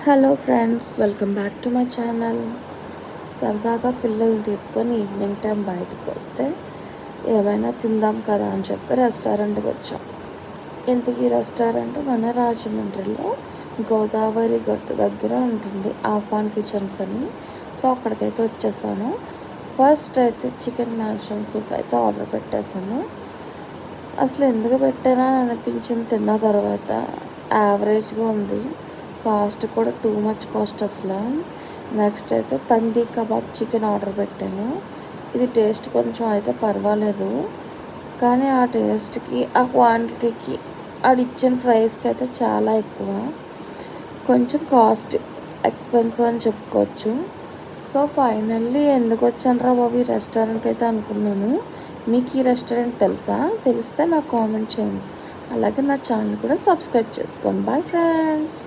Hello friends, welcome back to my channel. సరదాగా పిల్లల్ని తీసుకొని ఈవినింగ్ టైం బయటకు వస్తే ఏమైనా తిందాం కదా అని చెప్పి రెస్టారెంట్కి వచ్చాం. ఇంతకీ రెస్టారెంట్ మన రాజమండ్రిలో గోదావరి గట్టు దగ్గర ఉంటుంది, ఆఫాన్ కిచెన్స్ అని. సో అక్కడికైతే వచ్చేసాను. ఫస్ట్ అయితే చికెన్ మ్యాన్షన్ సూప్ అయితే ఆర్డర్ పెట్టేశాను. అసలు ఎందుకు పెట్టానా అని అనిపించింది తిన్న తర్వాత. యావరేజ్గా ఉంది, కాస్ట్ కూడా టూ మచ్ కాస్ట్ అసలు. నెక్స్ట్ అయితే తండీ కబాబ్ చికెన్ ఆర్డర్ పెట్టాను. ఇది టేస్ట్ కొంచెం అయితే పర్వాలేదు, కానీ ఆ టేస్ట్కి ఆ క్వాంటిటీకి ఆడు ఇచ్చిన ప్రైస్కి అయితే చాలా ఎక్కువ. కొంచెం కాస్ట్ ఎక్స్పెన్సివ్ అని చెప్పుకోవచ్చు. సో ఫైనల్లీ ఎందుకు వచ్చాను బాబు ఈ రెస్టారెంట్కి అయితే అనుకున్నాను. మీకు ఈ రెస్టారెంట్ తెలుసా? తెలిస్తే నాకు కామెంట్ చేయండి. అలాగే నా ఛానల్ కూడా సబ్స్క్రైబ్ చేసుకోండి. Bye friends.